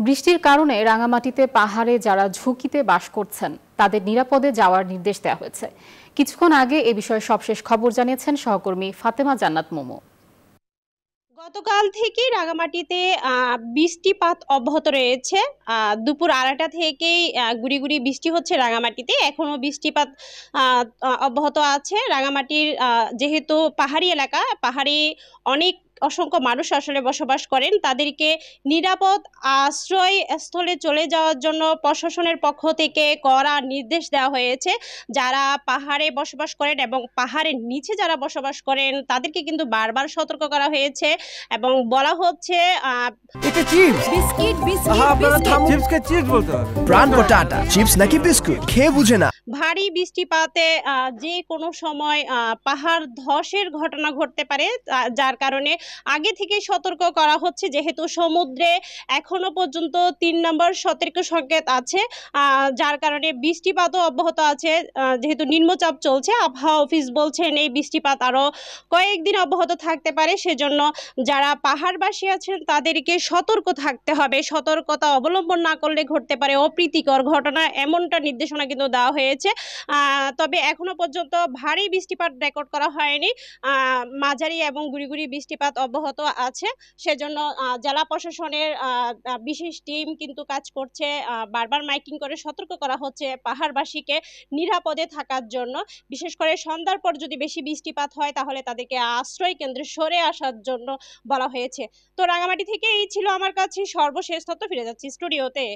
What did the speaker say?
বৃষ্টির কারণে রাঙামাটিতে পাহাড়ে যারা ঝুঁকিতে বাস করছেন তাদের নিরাপদে যাওয়ার নির্দেশ দেওয়া হয়েছে। কিছুক্ষণ আগে এ বিষয়ে সবশেষ খবর জানিয়েছেন সহকর্মী ফাতেমা জান্নাত মোমো। গতকাল থেকে রাঙামাটিতে বৃষ্টিপাত অব্যাহত রয়েছে। দুপুর 2:30 থেকেই গুড়ি গুড়ি বৃষ্টি হচ্ছে রাঙামাটিতে। এখনো বৃষ্টিপাত অব্যাহত আছে। রাঙামাটির যেহেতু পাহাড়ি এলাকা, পাহাড়ি অসংখ্য মানুষ আসলে বসবাস করেন, তাদেরকে নিরাপদ আশ্রয় স্থলে চলে যাওয়ার জন্য প্রশাসনের পক্ষ থেকে কড়া নির্দেশ দেওয়া হয়েছে। যারা পাহাড়ে বসবাস করেন এবং পাহাড়ের নিচে যারা বসবাস করেন তাদেরকে কিন্তু বারবার সতর্ক করা হয়েছে এবং বলা হচ্ছে এটা চিপস বিস্কিট আপনারা থামুন, চিপসকে চিপস বলতে হবে। প্রাণ পটাটা চিপস নাকি বিস্কুট খেয়ে বুঝে না। ভারী বৃষ্টিপাতে যে কোনো সময় পাহাড় ধসের ঘটনা ঘটতে পারে, যার কারণে আগে থেকে সতর্ক করা হচ্ছে। যেহেতু সমুদ্রে এখনো পর্যন্ত 3 নম্বর সতর্ক সংকেত আছে, যার কারণে বৃষ্টিপাতও অব্যাহত আছে। যেহেতু নিম্নচাপ চলছে, আবহাওয়া অফিস বলছেন এই বৃষ্টিপাত আরও কয়েকদিন অব্যাহত থাকতে পারে। সেজন্য যারা পাহাড়বাসী আছেন তাদেরকে সতর্ক থাকতে হবে। সতর্কতা অবলম্বন না করলে ঘটতে পারে অপ্রীতিকর ঘটনা, এমনটা নির্দেশনা কিন্তু দেওয়া হয়েছে। তবে এখনো পর্যন্ত ভারী বৃষ্টিপাত রেকর্ড করা হয়নি। মাঝারি এবং গুড়ি গুড়ি বৃষ্টিপাত অব্যাহত আছে। সেজন্য জেলা প্রশাসনের বিশেষ টিম কিন্তু কাজ করছে। বারবার মাইকিং করে সতর্ক করা হচ্ছে পাহাড়বাসীকে নিরাপদে থাকার জন্য। বিশেষ করে সন্ধ্যার পর যদি বেশি বৃষ্টিপাত হয় তাহলে তাদেরকে আশ্রয় কেন্দ্রে সরে আসার জন্য বলা হয়েছে। তো রাঙামাটি থেকে এই ছিল আমার কাছে সর্বশেষ তথ্য। ফিরে যাচ্ছি স্টুডিওতে।